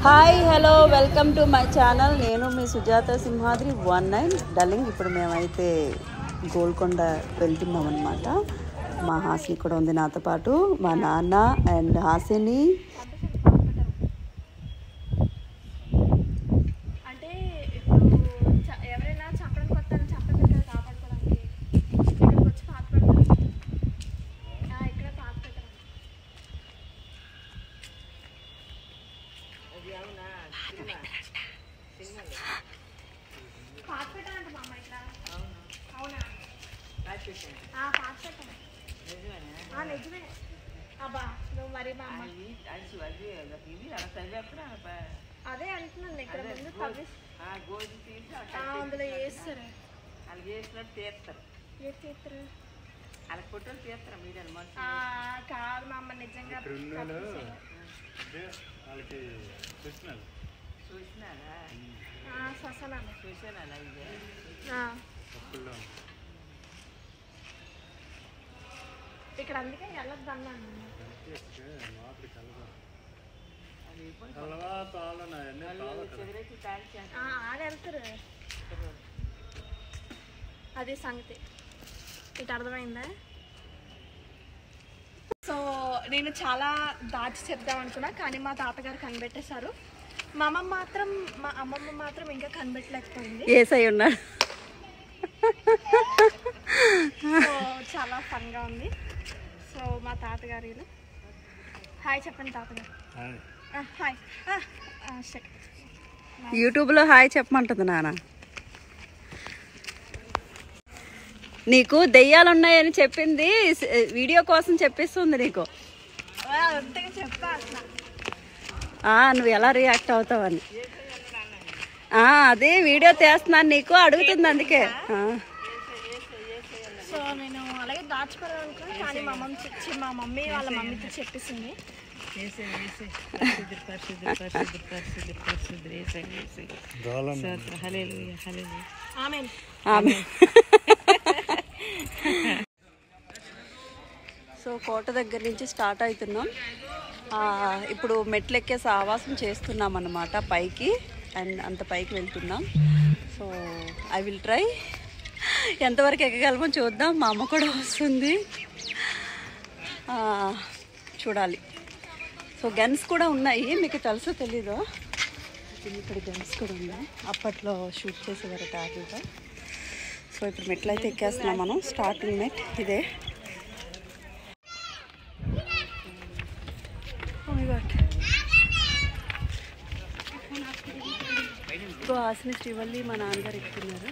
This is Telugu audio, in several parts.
Hi hello welcome to my channel. నేను మీ సుజాత సింహాద్రి 19 డార్లింగ్. ఇప్పుడు మేమైతే గోల్కొండ వెళ్తున్నాం అన్నమాట. మా హాసిని కూడా ఉంది నాతో పాటు, మా నాన్న అండ్ హాసిని. అదే అంటున్నాను ఇక్కడ ముందు అందులో వేస్తారు కాదు మా అమ్మ నిజంగా ఇక్కడ అందుకే వెళ్ళొద్దు అన్నాను. ఆడెళ్తారు అది సంగతి. ఇటు అర్థమైందా? సో నేను చాలా దాచి చెప్దాం అనుకున్నా, కానీ మా తాతగారు కనిపెట్టేశారు. మా అమ్మమ్మ మాత్రం ఇంకా కనిపెట్టలేకపోయింది. ఏసై ఉన్నాడు. సో చాలా ఫన్గా ఉంది. సో మా తాతగారు హాయ్ చెప్పండి తాతగారు. హాయ్. యూట్యూబ్లో హాయ్ చెప్పమంటుంది నాన్న. నీకు దెయ్యాలు ఉన్నాయని చెప్పింది, వీడియో కోసం చెప్పిస్తుంది నీకు. నువ్వు ఎలా రియాక్ట్ అవుతావని. అదే వీడియో తీస్తున్నాను నీకు అడుగుతుంది, అందుకే. సో నేను అలాగే దాచుకోవాలనుకున్నాను, కానీ మా మమ్మీ వాళ్ళ మమ్మీతో చెప్పేసింది. సో కోట దగ్గర నుంచి స్టార్ట్ అవుతున్నాం. ఇప్పుడు మెట్లు ఎక్కేసి ఆవాసం చేస్తున్నాం అన్నమాట పైకి, అండ్ అంత పైకి వెళ్తున్నాం. సో ఐ విల్ ట్రై, ఎంతవరకు ఎక్కగలమో చూద్దాం. మా అమ్మ కూడా వస్తుంది, చూడాలి. సో గన్స్ కూడా ఉన్నాయి, మీకు తెలుసో తెలీదో. ఇక్కడ గన్స్ కూడా ఉన్నాయి, అప్పట్లో షూట్ చేసేవారు టార్గెట్గా. సో ఇప్పుడు మెట్లు అయితే ఎక్కేస్తున్నాం మనం. స్టార్టింగ్ మెట్ ఇదే. హాసిని శ్రీవల్లి మా నాన్నగారు ఎక్కుతున్నారు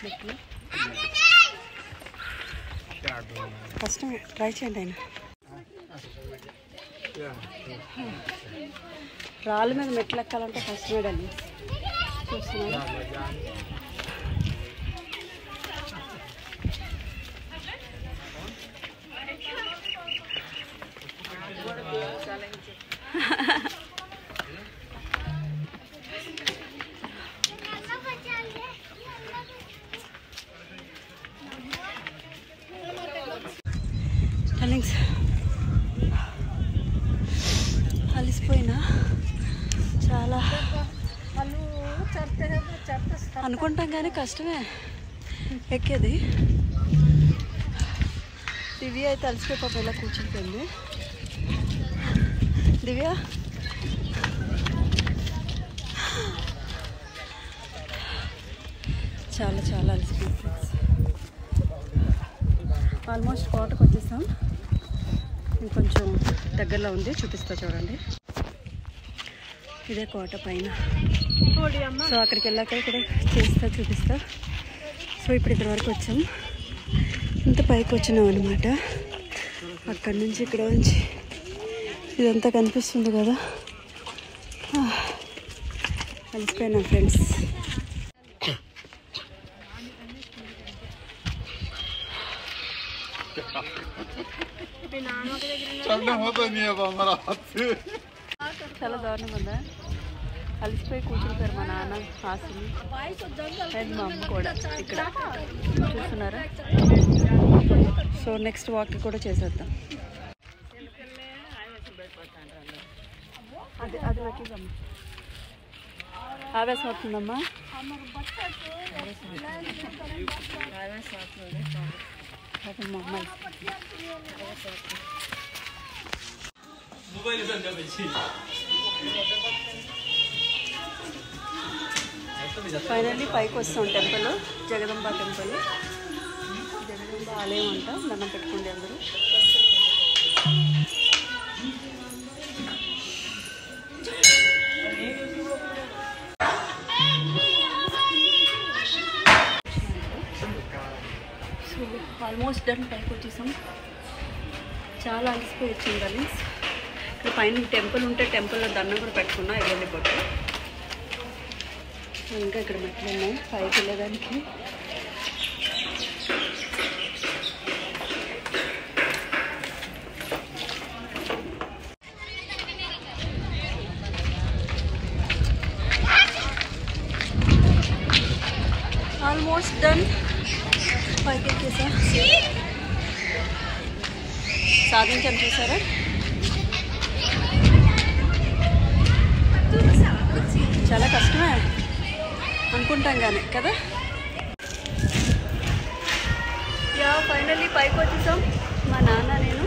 మెట్లు. ఫస్ట్ ట్రై చేయండి ఆయన. రాళ్ళ మీద మెట్లు ఎక్కాలంటే ఫస్ట్ మేడండి చూస్తున్నారు. అలిసిపోయినా చాలా అనుకుంటాం, కానీ కష్టమే ఎక్కేది. దివ్య అయితే అలసిపోయి పాప ఇలా కూర్చుంటుంది. దివ్య చాలా చాలా అలసిపోయింది. ఆల్మోస్ట్ కోటకు వచ్చేసాం, ఇంకొంచెం దగ్గరలో ఉంది, చూపిస్తా చూడండి. ఇదే కోట పైన. సో అక్కడికి వెళ్ళాక కూడా చూపిస్తా. సో ఇప్పుడు ఇక్కడ వరకు వచ్చాం, ఇంత పైకి వచ్చినాం అనమాట. అక్కడి నుంచి ఇక్కడ నుంచి ఇదంతా కనిపిస్తుంది కదా. కలిసిపోయినా ఫ్రెండ్స్. చాలా దారుణం ఉందా. అలసిపోయి కూర్చుంటారు మా నాన్న, హాసిని అండ్ మా అమ్మ కూడా ఇక్కడ చూస్తున్నారా. సో నెక్స్ట్ వాక్ కూడా చేసేద్దాం. అది అది పెట్టిదమ్మా. ఆవేశం అవుతుందమ్మా. అమ్మాయి ఫైనల్లీ పైకి వస్తాం. టెంపుల్ జగదంబ టెంపుల్, జగదంబ ఆలయం అంట. దండం పెట్టుకోండి అందరూ. So almost done. పైకి వచ్చేసాం. చాలా అలసిపోయి వచ్చింది గలీస్. ఇక్కడ పైన టెంపుల్ ఉంటే టెంపుల్లో దండం కూడా పెట్టుకున్నా ఇవ్వండి బొట్టు. ఇంకా ఇక్కడ మెట్లు ఉన్నాయి పైకి వెళ్ళడానికి. Almost done. పైకి ఎక్కేసా. సాధించాం చూసారా. చాలా కష్టమే అనుకుంటాం కానీ కదా. యా ఫైనల్లీ పైకి వచ్చేసాం. మా నాన్న, నేను,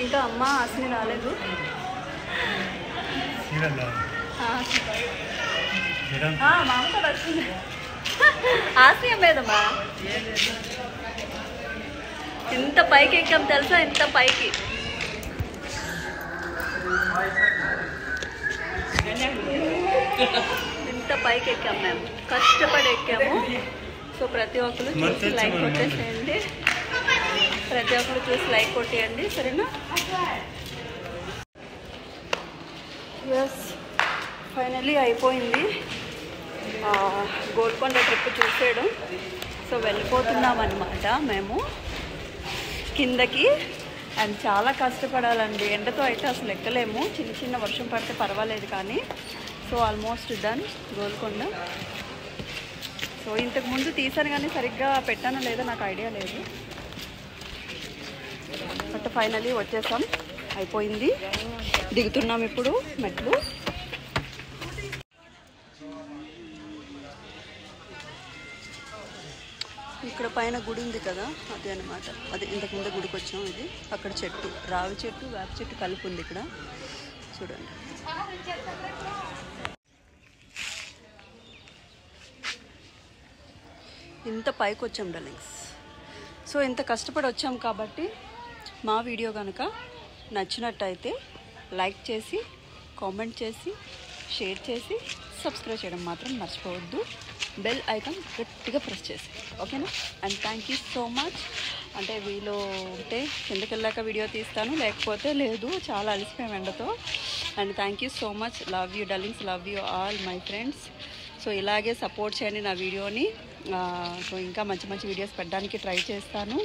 ఇంకా అమ్మ ఆశని రాలేదు. మామతో వచ్చింది. ఆశయం లేదమ్మా. ఎంత పైకి ఎక్కాం తెలుసా, ఎంత పైకి. ఎంత పైకి ఎక్కాము మేము, కష్టపడి ఎక్కాము. సో ప్రతి ఒక్కరు చూసి లైక్ కొట్టేసేయండి. ప్రతి ఒక్కరు చూసి లైక్ కొట్టేయండి, సరేనా. ఎస్ ఫైనల్లీ అయిపోయింది గోల్కొండ ట్రిప్ చూసేయడం. సో వెళ్ళిపోతున్నాం అన్నమాట మేము కిందకి. అండ్ చాలా కష్టపడాలండి, ఎండతో అయితే అసలు ఎక్కలేము. చిన్న చిన్న వర్షం పడితే పర్వాలేదు కానీ. So almost done Golconda. So ఇంతకుముందు తీసాను కానీ సరిగ్గా పెట్టానో లేదో నాకు ఐడియా లేదు. బట్ ఫైనల్లీ వచ్చేసాం, అయిపోయింది. దిగుతున్నాం ఇప్పుడు మెట్లు. ఇక్కడ పైన గుడి ఉంది కదా, అదే అనమాట. అదే ఇంతకుముందు గుడికి వచ్చాం. ఇది అక్కడ చెట్టు, రావి చెట్టు, వేప చెట్టు కలిపి ఉంది ఇక్కడ, చూడండి. ఇంత పైకి వచ్చాం డార్లింగ్స్. సో ఇంత కష్టపడి వచ్చాం కాబట్టి మా వీడియో కనుక నచ్చినట్టయితే లైక్ చేసి, కామెంట్ చేసి, షేర్ చేసి, సబ్స్క్రైబ్ చేయడం మాత్రం మర్చిపోవద్దు. బెల్ ఐకాన్ గట్టిగా ప్రెస్ చేసి, ఓకేనా. And thank you so much. అంటే వీలు ఉంటే కిందకి వెళ్ళాక వీడియో తీస్తాను, లేకపోతే లేదు. చాలా అలసిపోయాం ఎండతో. And thank you so much. Love you darlings, love you all my friends. So ఇలాగే సపోర్ట్ చేయండి నా వీడియోని. సో ఇంకా మంచి మంచి వీడియోస్ పెట్టడానికి ట్రై చేస్తాను.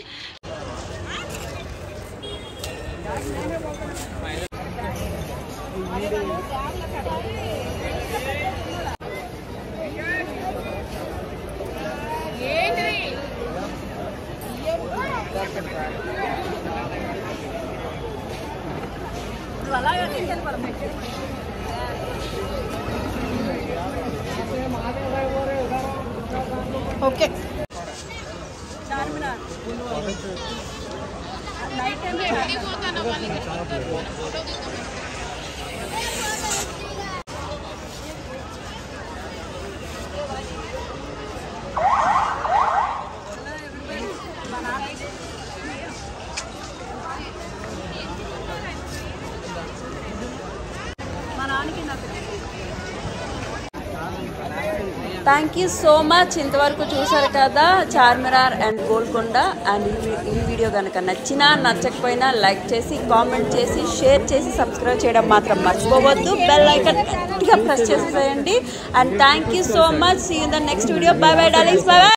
Okay Charminar night thank you so much. ఇంతవరకు చూసారు కదా చార్మినార్ అండ్ గోల్కొండ. అండ్ ఈ వీడియో కనుక నచ్చినా నచ్చకపోయినా లైక్ చేసి, కామెంట్ చేసి, షేర్ చేసి, సబ్స్క్రైబ్ చేయడం మాత్రం మర్చిపోవద్దు. బెల్ ఐకాన్ గట్టిగా ప్రెస్ చేసేయండి. And thank you so much. See you in the next video. Bye bye darlings, bye by.